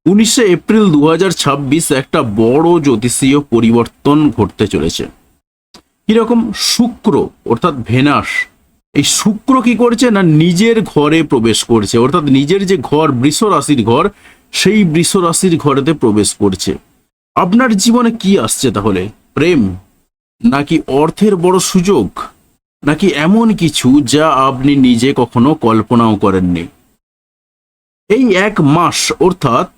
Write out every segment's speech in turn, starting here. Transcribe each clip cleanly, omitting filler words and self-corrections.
19 April 2026 একটা বড় জ্যোতিষীয় পরিবর্তন ঘটতে চলেছে। কিরকম? শুক্র অর্থাৎ ভেনাস, এই শুক্র কি করছে না নিজের ঘরে প্রবেশ করছে, অর্থাৎ নিজের যে ঘর বৃষ রাশির ঘর, সেই বৃষ রাশির ঘরেতে প্রবেশ করছে। আপনার জীবনে কি আসছে তাহলে? প্রেম, নাকি অর্থের বড় সুযোগ, নাকি এমন কিছু যা আপনি নিজে কখনো কল্পনাও করেননি? এই এক মাস অর্থাৎ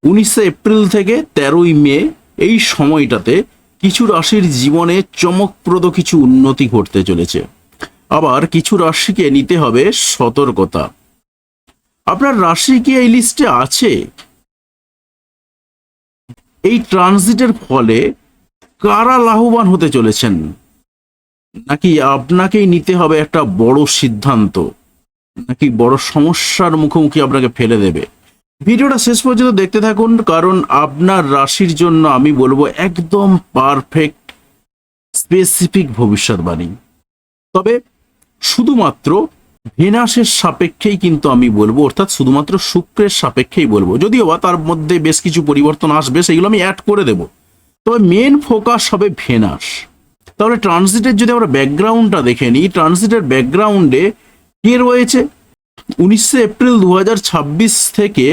19 এপ্রিল থেকে 13ই মে, এই সময়টাতে কিছু রাশির জীবনে চমকপ্রদ কিছু উন্নতি ঘটতে চলেছে। আবার কিছু রাশিকে নিতে হবে সতর্কতা। আপনার রাশি কি এই লিস্টে আছে? এই ট্রানজিটের ফলে কারা লাভবান হতে চলেছেন, নাকি আপনাকেই নিতে হবে একটা বড় সিদ্ধান্ত, নাকি বড় সমস্যার মুখোমুখি আপনাকে ফেলে দেবে? ভিডিওটা শেষ পর্যন্ত দেখতে থাকুন, কারণ আপনার রাশির জন্য আমি বলবো একদম পারফেক্ট স্পেসিফিক ভবিষ্যৎবাণী। তবে শুধুমাত্র ভেনাসের সাপেক্ষেই কিন্তু আমি বলবো, অর্থাৎ শুধুমাত্র শুক্রের সাপেক্ষেই বলবো, যদিও বা তার মধ্যে বেশ কিছু পরিবর্তন আসবে, সেগুলো আমি অ্যাড করে দেব। তবে মেন ফোকাস হবে ভেনাস। তাহলে ট্রানজিটের যদি আমরা ব্যাকগ্রাউন্ডটা দেখে নিই, ট্রানজিটের ব্যাকগ্রাউন্ডে কে রয়েছে? 19 এপ্রিল 2026 থেকে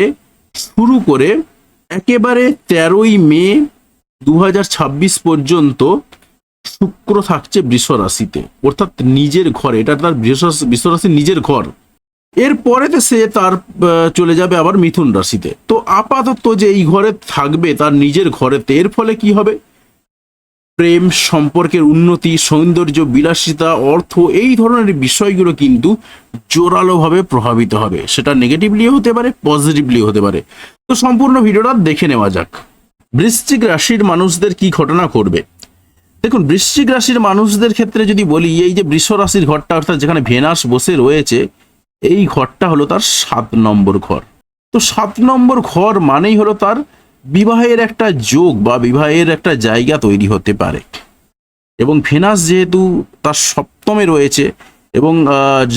শুরু করে একেবারে 13ই মে 2026 পর্যন্ত শুক্র থাকছে বৃষ রাশিতে, অর্থাৎ নিজের ঘরে। এটা তার বৃষ রাশির নিজের ঘর। এরপরেতে সে তার চলে যাবে আবার মিথুন রাশিতে। তো আপাতত যে এই ঘরে থাকবে তার নিজের ঘরেতে, এর ফলে কি হবে? প্রেম, সম্পর্কের উন্নতি, সৌন্দর্য, বিলাসিতা, অর্থ, এই ধরনের বিষয়গুলো কিন্তু জোরালোভাবে প্রভাবিত হবে। সেটা নেগেটিভলি হতে পারে, পজিটিভলি হতে পারে। তো সম্পূর্ণ ভিডিওটা দেখে নেওয়া যাক। বৃশ্চিক রাশির মানুষদের কি ঘটনা ঘটবে? দেখুন, বৃশ্চিক রাশির মানুষদের ক্ষেত্রে যদি বলি, এই যে বৃষ রাশির ঘরটা, অর্থাৎ যেখানে ভেনাস বসে রয়েছে, এই ঘরটা হলো তার 7 নম্বর ঘর। তো 7 নম্বর ঘর মানেই হলো তার বিবাহের একটা যোগ বা বিবাহের একটা জায়গা তৈরি হতে পারে। এবং ভেনাস যেহেতু তার সপ্তমে রয়েছে, এবং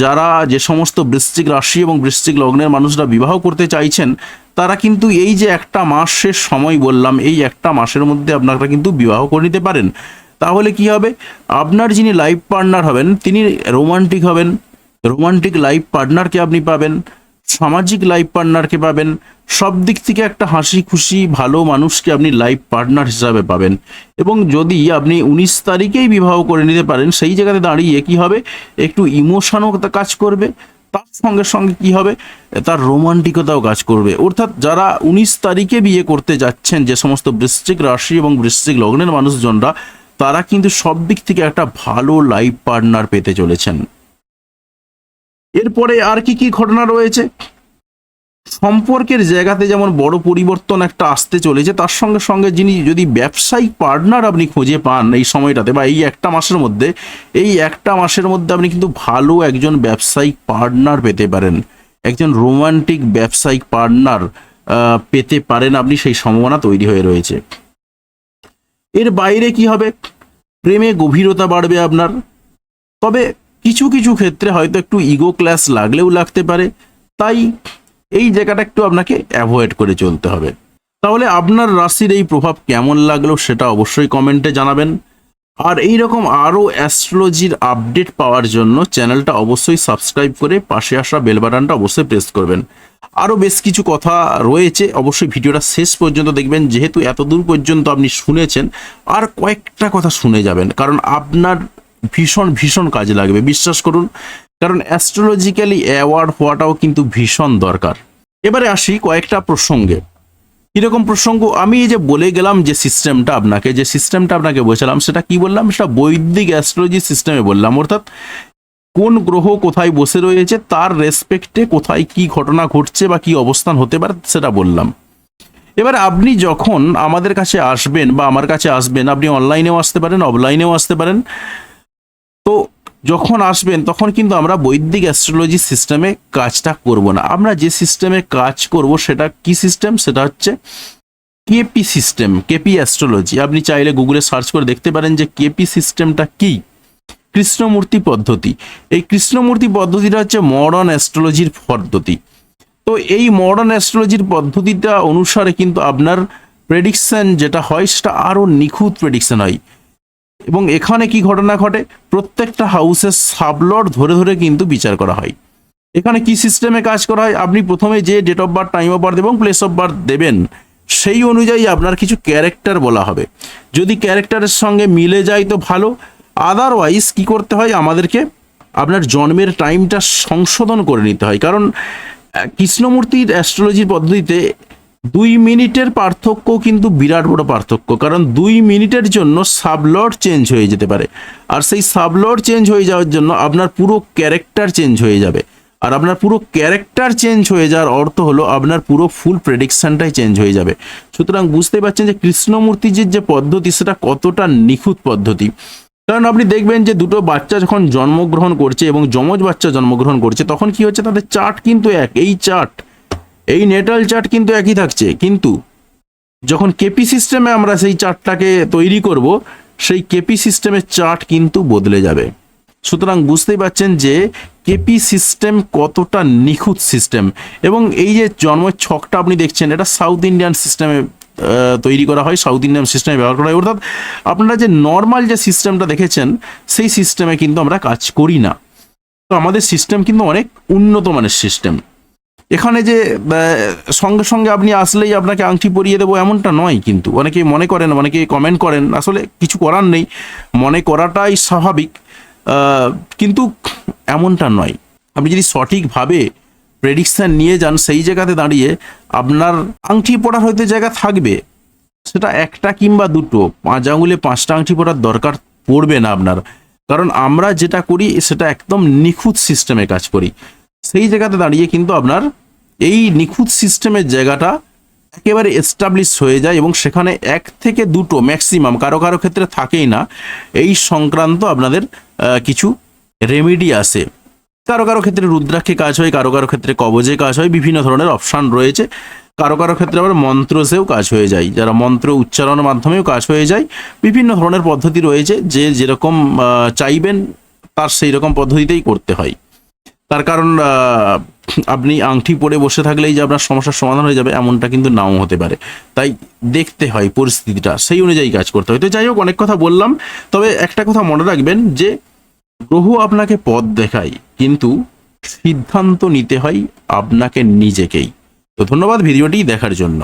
যারা যে সমস্ত বৃশ্চিক রাশি এবং বৃশ্চিক লগ্নের মানুষরা বিবাহ করতে চাইছেন, তারা কিন্তু এই যে একটা মাসের সময় বললাম, এই একটা মাসের মধ্যে আপনারা কিন্তু বিবাহ করে নিতে পারেন। তাহলে কি হবে? আপনার যিনি লাইফ পার্টনার হবেন তিনি রোমান্টিক হবেন, রোমান্টিক লাইফ পার্টনারকে আপনি পাবেন, সামাজিক লাইফ পার্টনারকে পাবেন, সব দিক থেকে একটা হাসি খুশি ভালো মানুষকে আপনি লাইফ পার্টনার হিসাবে পাবেন। এবং যদি আপনি 19 তারিখেই বিবাহ করে নিতে পারেন, সেই জায়গাতে দাঁড়িয়ে কি হবে? একটু ইমোশনও কাজ করবে, তার সঙ্গে সঙ্গে কি হবে? তার রোমান্টিকতাও কাজ করবে। অর্থাৎ যারা 19 তারিখে বিয়ে করতে যাচ্ছেন, যে সমস্ত বৃশ্চিক রাশি এবং বৃশ্চিক লগ্নের মানুষজনরা, তারা কিন্তু সব দিক থেকে একটা ভালো লাইফ পার্টনার পেতে চলেছেন। এরপরে আর কি কি ঘটনা রয়েছে? সম্পর্কের জায়গাতে যেমন বড় পরিবর্তন একটা আসতে চলেছে, তার সঙ্গে সঙ্গে যিনি যদি ব্যবসায়িক পার্টনার আপনি খুঁজে পান এই সময়টাতে বা এই একটা মাসের মধ্যে, এই একটা মাসের মধ্যে আপনি কিন্তু ভালো একজন ব্যবসায়িক পার্টনার পেতে পারেন, একজন রোমান্টিক ব্যবসায়িক পার্টনার পেতে পারেন আপনি, সেই সম্ভাবনা তৈরি হয়ে রয়েছে। এর বাইরে কি হবে? প্রেমে গভীরতা বাড়বে আপনার। তবে কিছু কিছু ক্ষেত্রে হয়তো একটু ইগো ক্ল্যাশ লাগলেও লাগতে পারে, তাই এই জায়গাটা একটু আপনাকে অ্যাভয়েড করে চলতে হবে। তাহলে আপনার রাশির এই প্রভাব কেমন লাগলো সেটা অবশ্যই কমেন্টে জানাবেন। আর এই রকম আরও অ্যাস্ট্রোলজির আপডেট পাওয়ার জন্য চ্যানেলটা অবশ্যই সাবস্ক্রাইব করে পাশে আসা বেল বাটনটা অবশ্যই প্রেস করবেন। আরও বেশ কিছু কথা রয়েছে, অবশ্যই ভিডিওটা শেষ পর্যন্ত দেখবেন। যেহেতু এত দূর পর্যন্ত আপনি শুনেছেন, আর কয়েকটা কথা শুনে যাবেন, কারণ আপনার ভীষণ ভীষণ কাজে লাগবে, বিশ্বাস করুন। কারণ অ্যাস্ট্রোলজিক্যালি অ্যাওয়ার্ড হওয়াটাও কিন্তু ভীষণ দরকার। এবারে আসি কয়েকটা প্রসঙ্গে। কিরকম প্রসঙ্গ? আমি এই যে বলে গেলাম যে সিস্টেমটা আপনাকে বোঝালাম, সেটা কি বললাম? সেটা বৈদিক অ্যাস্ট্রোলজি সিস্টেমে বললাম। অর্থাৎ কোন গ্রহ কোথায় বসে রয়েছে, তার রেসপেক্টে কোথায় কি ঘটনা ঘটছে বা কি অবস্থান হতে পারে সেটা বললাম। এবার আপনি যখন আমাদের কাছে আসবেন বা আমার কাছে আসবেন, আপনি অনলাইনেও আসতে পারেন, অফলাইনেও আসতে পারেন। তো যখন আসবেন তখন কিন্তু আমরা বৈদিক অ্যাস্ট্রোলজি সিস্টেমে কাজটা করব না। আমরা যে সিস্টেমে কাজ করব সেটা কি সিস্টেম? সেটা হচ্ছে কেপি সিস্টেম, কেপি অ্যাস্ট্রোলজি। আপনি চাইলে গুগলে সার্চ করে দেখতে পারেন যে কেপি সিস্টেমটা কি। কৃষ্ণমূর্তি পদ্ধতি। এই কৃষ্ণমূর্তি পদ্ধতিটা হচ্ছে মডার্ন অ্যাস্ট্রোলজির পদ্ধতি। তো এই মডার্ন অ্যাস্ট্রোলজির পদ্ধতিটা অনুসারে কিন্তু আপনার প্রেডিকশন যেটা হয় সেটা আরও নিখুঁত প্রেডিকশন হয়। এবং এখানে কি ঘটনা ঘটে, প্রত্যেকটা হাউসের সাবলট ধরে ধরে কিন্তু বিচার করা হয়। এখানে কি সিস্টেমে কাজ করা হয়, আপনি প্রথমে যে date of birth, time of birth এবং প্লেস অফ বার্থ দেবেন, সেই অনুযায়ী আপনার কিছু ক্যারেক্টার বলা হবে। যদি ক্যারেক্টারের সঙ্গে মিলে যায় তো ভালো, আদারওয়াইজ কি করতে হয়, আমাদেরকে আপনার জন্মের টাইমটা সংশোধন করে নিতে হয়। কারণ কৃষ্ণমূর্তির অ্যাস্ট্রোলজির পদ্ধতিতে 2 মিনিটের পার্থক্য কিন্তু বিরাট বড় পার্থক্য, কারণ 2 মিনিটের জন্য সাবলট চেঞ্জ হয়ে যেতে পারে, আর সেই সাবলট চেঞ্জ হয়ে যাওয়ার জন্য আপনার পুরো ক্যারেক্টার চেঞ্জ হয়ে যাবে। আর আপনার পুরো ক্যারেক্টার চেঞ্জ হয়ে যাওয়ার অর্থ হলো আপনার পুরো ফুল প্রেডিকশনটাই চেঞ্জ হয়ে যাবে। সুতরাং বুঝতে পারছেন যে কৃষ্ণমূর্তিজির যে পদ্ধতি সেটা কতটা নিখুঁত পদ্ধতি। কারণ আপনি দেখবেন যে দুটো বাচ্চা যখন জন্মগ্রহণ করছে এবং যমজ বাচ্চা জন্মগ্রহণ করছে, তখন কি হচ্ছে, তাদের চার্ট কিন্তু এক, এই নেটাল চার্ট কিন্তু একই থাকছে, কিন্তু যখন কেপি সিস্টেমে আমরা সেই চার্টটাকে তৈরি করব, সেই কেপি সিস্টেমের চার্ট কিন্তু বদলে যাবে। সুতরাং বুঝতেই পারছেন যে কেপি সিস্টেম কতটা নিখুঁত সিস্টেম। এবং এই যে জন্মের ছকটা আপনি দেখছেন, এটা সাউথ ইন্ডিয়ান সিস্টেমে তৈরি করা হয়, সাউথ ইন্ডিয়ান সিস্টেমে ব্যবহার করা হয়। অর্থাৎ আপনারা যে নর্মাল যে সিস্টেমটা দেখেছেন সেই সিস্টেমে কিন্তু আমরা কাজ করি না। তো আমাদের সিস্টেম কিন্তু অনেক উন্নত মানের সিস্টেম। এখানে যে সঙ্গে সঙ্গে আপনি আসলেই আপনাকে আংটি পরিয়ে দেবো এমনটা নয়, কিন্তু অনেকে মনে করেন, অনেকে কমেন্ট করেন, আসলে কিছু করার নেই, মনে করাটাই স্বাভাবিক, কিন্তু এমনটা নয়। আপনি যদি সঠিকভাবে প্রেডিকশান নিয়ে যান, সেই জায়গাতে দাঁড়িয়ে আপনার আংটি পরার হয়তো জায়গা থাকবে, সেটা একটা কিংবা দুটো, 5 আঙুলে 5টা আংটি পরার দরকার পড়বে না আপনার। কারণ আমরা যেটা করি সেটা একদম নিখুঁত সিস্টেমে কাজ করি। সেই জায়গাতে দাঁড়িয়ে কিন্তু আপনার এই নিখুঁত সিস্টেমের জায়গাটা একেবারে এস্টাবলিশ হয়ে যায়, এবং সেখানে 1 থেকে 2টো ম্যাক্সিমাম, কারো কারো ক্ষেত্রে থাকেই না, এই সংক্রান্ত আপনাদের কিছু রেমেডি আসে। কারো কারো ক্ষেত্রে রুদ্রাক্ষে কাজ হয়, কারো কারো ক্ষেত্রে কবজে কাজ হয়, বিভিন্ন ধরনের অপশান রয়েছে। কারো কারো ক্ষেত্রে আবার মন্ত্রসেও কাজ হয়ে যায়, যারা মন্ত্র উচ্চারণের মাধ্যমেও কাজ হয়ে যায়। বিভিন্ন ধরনের পদ্ধতি রয়েছে, যে যেরকম চাইবেন তার সেই রকম পদ্ধতিতেই করতে হয়। তার কারণ আপনি আংটি পরে বসে থাকলেই যে আপনার সমস্যার সমাধান হয়ে যাবে এমনটা কিন্তু নাও হতে পারে। তাই দেখতে হয় পরিস্থিতিটা, সেই অনুযায়ী কাজ করতে হয়। তো যাই হোক, অনেক কথা বললাম, তবে একটা কথা মনে রাখবেন যে গ্রহ আপনাকে পথ দেখায়, কিন্তু সিদ্ধান্ত নিতে হয় আপনাকে নিজেকেই। তো ধন্যবাদ ভিডিওটি দেখার জন্য।